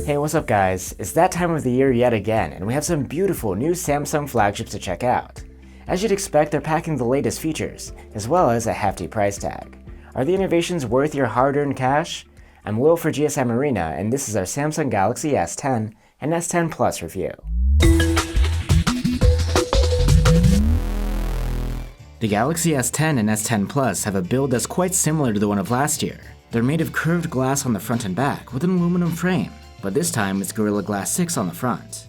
Hey, what's up guys? It's that time of the year yet again, and we have some beautiful new Samsung flagships to check out. As you'd expect, they're packing the latest features, as well as a hefty price tag. Are the innovations worth your hard-earned cash? I'm Will for GSM Arena, and this is our Samsung Galaxy S10 and S10 Plus review. The Galaxy S10 and S10 Plus have a build that's quite similar to the one of last year. They're made of curved glass on the front and back with an aluminum frame, but this time it's Gorilla Glass 6 on the front.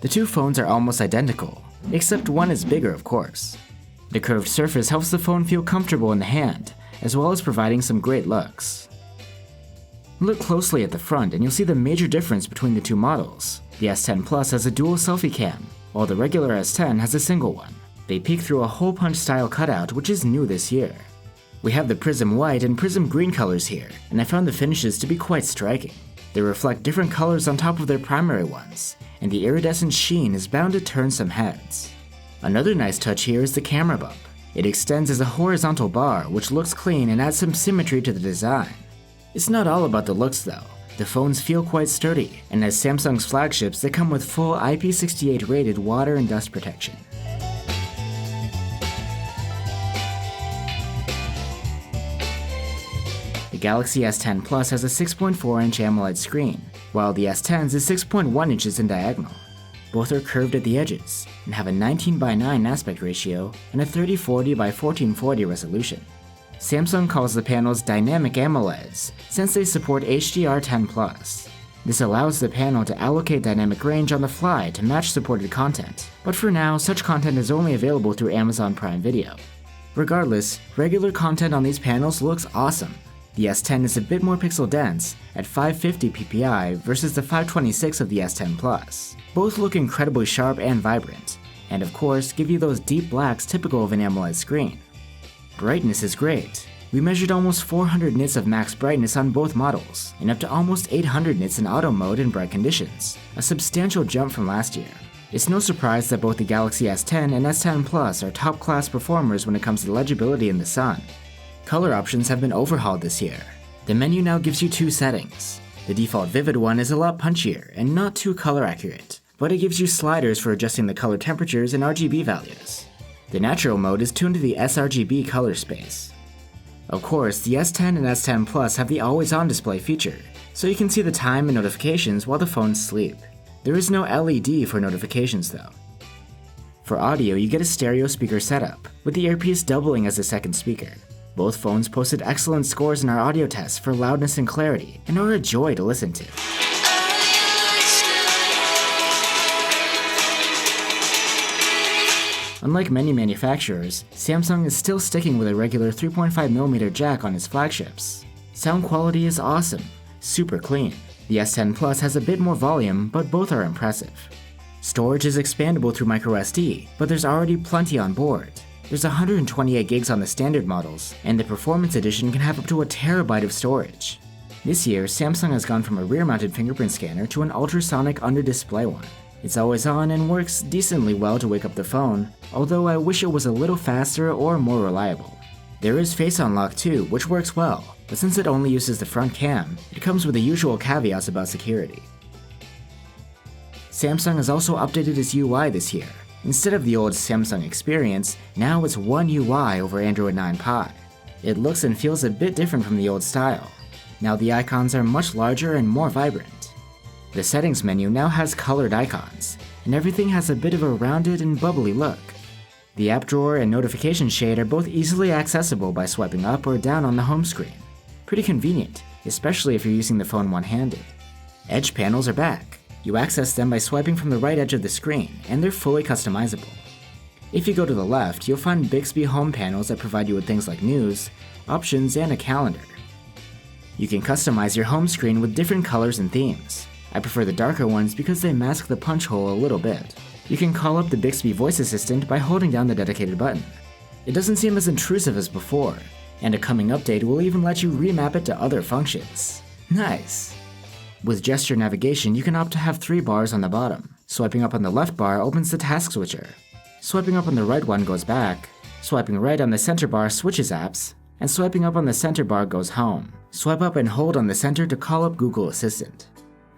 The two phones are almost identical, except one is bigger of course. The curved surface helps the phone feel comfortable in the hand, as well as providing some great looks. Look closely at the front and you'll see the major difference between the two models. The S10 Plus has a dual selfie cam, while the regular S10 has a single one. They peek through a hole punch style cutout, which is new this year. We have the Prism White and Prism Green colors here, and I found the finishes to be quite striking. They reflect different colors on top of their primary ones, and the iridescent sheen is bound to turn some heads. Another nice touch here is the camera bump. It extends as a horizontal bar, which looks clean and adds some symmetry to the design. It's not all about the looks though. The phones feel quite sturdy, and as Samsung's flagships, they come with full IP68 rated water and dust protection. The Galaxy S10 Plus has a 6.4-inch AMOLED screen, while the S10's is 6.1 inches in diagonal. Both are curved at the edges, and have a 19:9 aspect ratio and a 3040x1440 resolution. Samsung calls the panels dynamic AMOLEDs, since they support HDR10+. This allows the panel to allocate dynamic range on the fly to match supported content, but for now, such content is only available through Amazon Prime Video. Regardless, regular content on these panels looks awesome. The S10 is a bit more pixel dense at 550 ppi versus the 526 of the S10 Plus. Both look incredibly sharp and vibrant, and of course give you those deep blacks typical of an AMOLED screen. Brightness is great. We measured almost 400 nits of max brightness on both models, and up to almost 800 nits in auto mode in bright conditions, a substantial jump from last year. It's no surprise that both the Galaxy S10 and S10 Plus are top-class performers when it comes to legibility in the sun. Color options have been overhauled this year. The menu now gives you two settings. The default Vivid one is a lot punchier and not too color accurate, but it gives you sliders for adjusting the color temperatures and RGB values. The natural mode is tuned to the sRGB color space. Of course, the S10 and S10 Plus have the always-on display feature, so you can see the time and notifications while the phones sleep. There is no LED for notifications though. For audio, you get a stereo speaker setup, with the earpiece doubling as a second speaker. Both phones posted excellent scores in our audio tests for loudness and clarity, and are a joy to listen to. Unlike many manufacturers, Samsung is still sticking with a regular 3.5mm jack on its flagships. Sound quality is awesome, super clean. The S10 Plus has a bit more volume, but both are impressive. Storage is expandable through microSD, but there's already plenty on board. There's 128 gigs on the standard models, and the Performance Edition can have up to a terabyte of storage. This year, Samsung has gone from a rear-mounted fingerprint scanner to an ultrasonic under-display one. It's always on and works decently well to wake up the phone, although I wish it was a little faster or more reliable. There is Face Unlock too, which works well, but since it only uses the front cam, it comes with the usual caveats about security. Samsung has also updated its UI this year. Instead of the old Samsung experience, now it's one UI over Android 9 Pie. It looks and feels a bit different from the old style. Now the icons are much larger and more vibrant. The settings menu now has colored icons, and everything has a bit of a rounded and bubbly look. The app drawer and notification shade are both easily accessible by swiping up or down on the home screen. Pretty convenient, especially if you're using the phone one-handed. Edge panels are back. You access them by swiping from the right edge of the screen, and they're fully customizable. If you go to the left, you'll find Bixby home panels that provide you with things like news, options, and a calendar. You can customize your home screen with different colors and themes. I prefer the darker ones because they mask the punch hole a little bit. You can call up the Bixby voice assistant by holding down the dedicated button. It doesn't seem as intrusive as before, and a coming update will even let you remap it to other functions. Nice! With gesture navigation, you can opt to have 3 bars on the bottom. Swiping up on the left bar opens the task switcher. Swiping up on the right one goes back. Swiping right on the center bar switches apps. and swiping up on the center bar goes home. Swipe up and hold on the center to call up Google Assistant.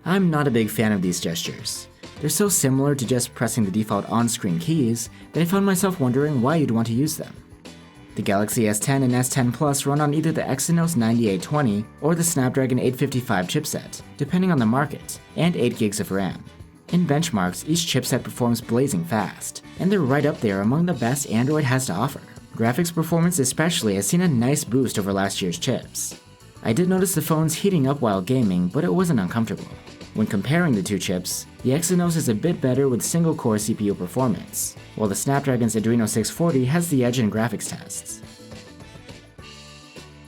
I'm not a big fan of these gestures. They're so similar to just pressing the default on-screen keys that I found myself wondering why you'd want to use them. The Galaxy S10 and S10 Plus run on either the Exynos 9820 or the Snapdragon 855 chipset, depending on the market, and 8 gigs of RAM. In benchmarks, each chipset performs blazing fast, and they're right up there among the best Android has to offer. Graphics performance especially has seen a nice boost over last year's chips. I did notice the phones heating up while gaming, but it wasn't uncomfortable. When comparing the two chips, the Exynos is a bit better with single-core CPU performance, while the Snapdragon's Adreno 640 has the edge in graphics tests.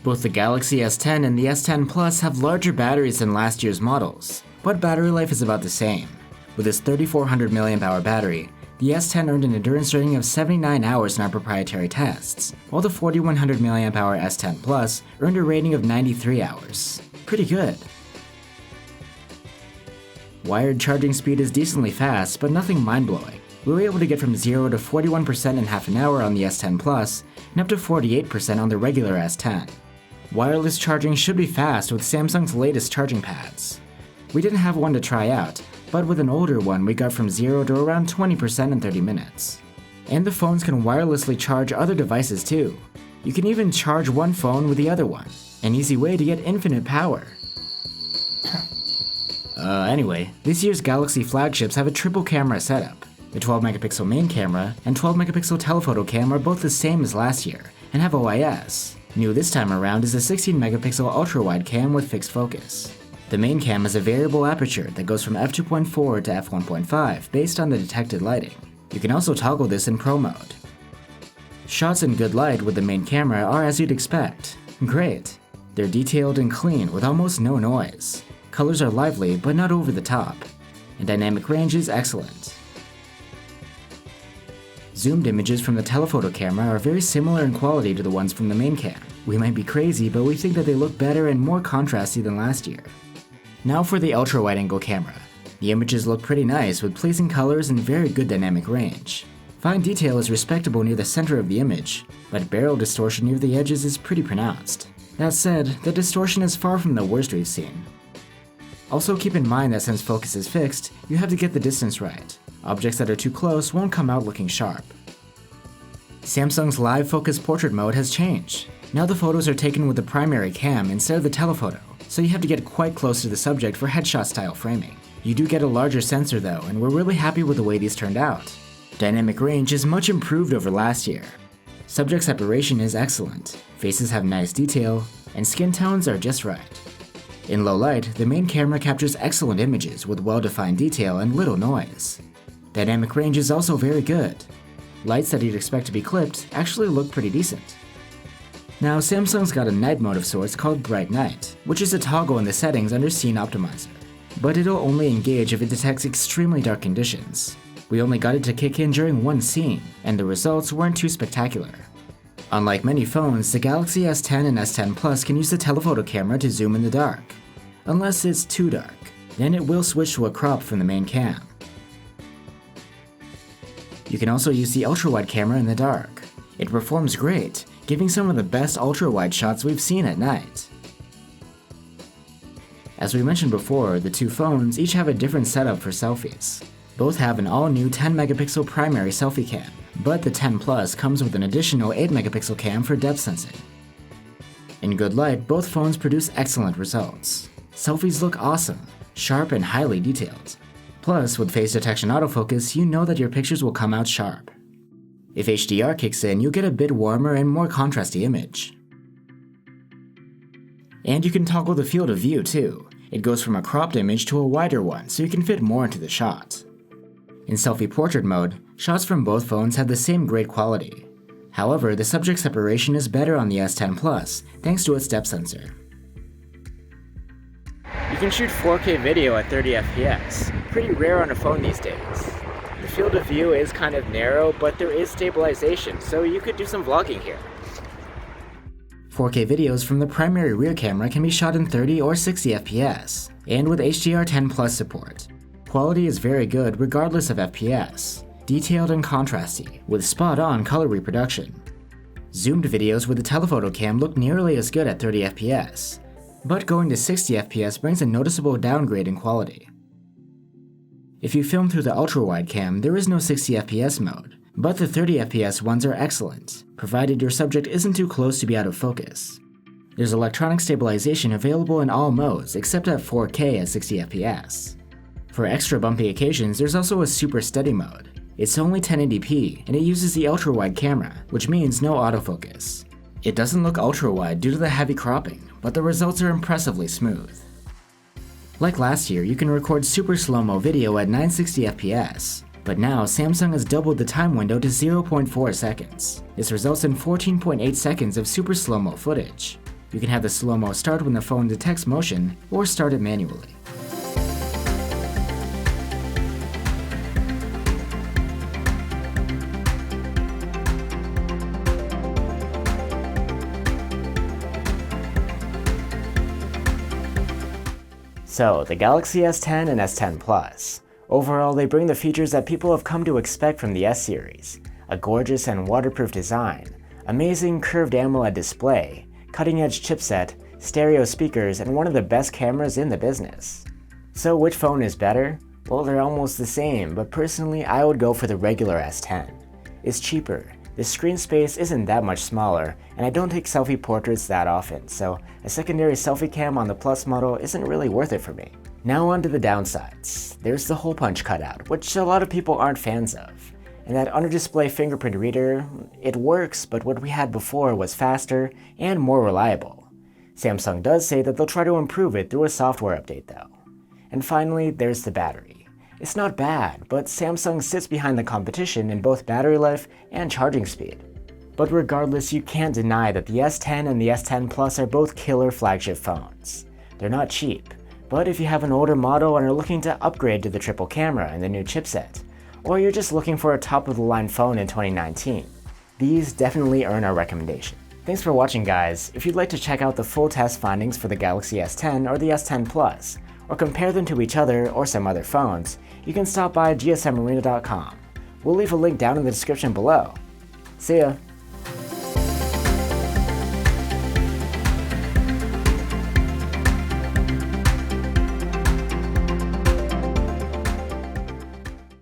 Both the Galaxy S10 and the S10 Plus have larger batteries than last year's models, but battery life is about the same. With its 3400 mAh battery, the S10 earned an endurance rating of 79 hours in our proprietary tests, while the 4100 mAh S10 Plus earned a rating of 93 hours. Pretty good. Wired charging speed is decently fast, but nothing mind-blowing. We were able to get from 0 to 41% in half an hour on the S10 Plus, and up to 48% on the regular S10. Wireless charging should be fast with Samsung's latest charging pads. We didn't have one to try out, but with an older one we got from 0 to around 20% in 30 minutes. And the phones can wirelessly charge other devices too. You can even charge one phone with the other one. An easy way to get infinite power. Anyway, this year's Galaxy flagships have a triple camera setup. The 12-megapixel main camera and 12-megapixel telephoto cam are both the same as last year and have OIS. New this time around is a 16-megapixel ultra-wide cam with fixed focus. The main cam has a variable aperture that goes from f2.4 to f1.5 based on the detected lighting. You can also toggle this in Pro mode. Shots in good light with the main camera are as you'd expect. Great. They're detailed and clean with almost no noise. Colors are lively but not over the top, and dynamic range is excellent. Zoomed images from the telephoto camera are very similar in quality to the ones from the main cam. We might be crazy, but we think that they look better and more contrasty than last year. Now for the ultra-wide-angle camera. The images look pretty nice with pleasing colors and very good dynamic range. Fine detail is respectable near the center of the image, but barrel distortion near the edges is pretty pronounced. That said, the distortion is far from the worst we've seen. Also keep in mind that since focus is fixed, you have to get the distance right. Objects that are too close won't come out looking sharp. Samsung's live focus portrait mode has changed. Now the photos are taken with the primary cam instead of the telephoto, so you have to get quite close to the subject for headshot style framing. You do get a larger sensor though, and we're really happy with the way these turned out. Dynamic range is much improved over last year. Subject separation is excellent, faces have nice detail, and skin tones are just right. In low light, the main camera captures excellent images with well-defined detail and little noise. Dynamic range is also very good. Lights that you'd expect to be clipped actually look pretty decent. Now, Samsung's got a night mode of sorts called Bright Night, which is a toggle in the settings under Scene Optimizer. But it'll only engage if it detects extremely dark conditions. We only got it to kick in during one scene, and the results weren't too spectacular. Unlike many phones, the Galaxy S10 and S10 Plus can use the telephoto camera to zoom in the dark. Unless it's too dark, then it will switch to a crop from the main cam. You can also use the ultra-wide camera in the dark. It performs great, giving some of the best ultra-wide shots we've seen at night. As we mentioned before, the two phones each have a different setup for selfies. Both have an all-new 10-megapixel primary selfie cam, but the 10 Plus comes with an additional 8-megapixel cam for depth sensing. In good light, both phones produce excellent results. Selfies look awesome, sharp and highly detailed. Plus, with face detection autofocus, you know that your pictures will come out sharp. If HDR kicks in, you'll get a bit warmer and more contrasty image. And you can toggle the field of view too. It goes from a cropped image to a wider one, so you can fit more into the shot. In selfie portrait mode, shots from both phones have the same great quality. However, the subject separation is better on the S10 Plus, thanks to its depth sensor. You can shoot 4K video at 30 FPS, pretty rare on a phone these days. The field of view is kind of narrow, but there is stabilization, so you could do some vlogging here. 4K videos from the primary rear camera can be shot in 30 or 60 FPS, and with HDR10 Plus support. Quality is very good regardless of FPS, detailed and contrasty, with spot-on color reproduction. Zoomed videos with the telephoto cam look nearly as good at 30 FPS, but going to 60 FPS brings a noticeable downgrade in quality. If you film through the ultra-wide cam, there is no 60 FPS mode, but the 30 FPS ones are excellent, provided your subject isn't too close to be out of focus. There's electronic stabilization available in all modes except at 4K at 60 FPS. For extra bumpy occasions, there's also a super steady mode. It's only 1080p, and it uses the ultra-wide camera, which means no autofocus. It doesn't look ultra-wide due to the heavy cropping, but the results are impressively smooth. Like last year, you can record super slow-mo video at 960 FPS, but now Samsung has doubled the time window to 0.4 seconds. This results in 14.8 seconds of super slow-mo footage. You can have the slow-mo start when the phone detects motion, or start it manually. So, the Galaxy S10 and S10 Plus. Overall, they bring the features that people have come to expect from the S series. A gorgeous and waterproof design, amazing curved AMOLED display, cutting-edge chipset, stereo speakers, and one of the best cameras in the business. So which phone is better? Well, they're almost the same, but personally I would go for the regular S10. It's cheaper, the screen space isn't that much smaller, and I don't take selfie portraits that often, so a secondary selfie cam on the Plus model isn't really worth it for me. Now on to the downsides. There's the hole punch cutout, which a lot of people aren't fans of. And that under-display fingerprint reader, it works, but what we had before was faster and more reliable. Samsung does say that they'll try to improve it through a software update though. And finally, there's the battery. It's not bad, but Samsung sits behind the competition in both battery life and charging speed. But regardless, you can't deny that the S10 and the S10 Plus are both killer flagship phones. They're not cheap, but if you have an older model and are looking to upgrade to the triple camera and the new chipset, or you're just looking for a top-of-the-line phone in 2019, these definitely earn our recommendation. Thanks for watching, guys. If you'd like to check out the full test findings for the Galaxy S10 or the S10 Plus, or compare them to each other or some other phones, you can stop by gsmarena.com. We'll leave a link down in the description below. See ya!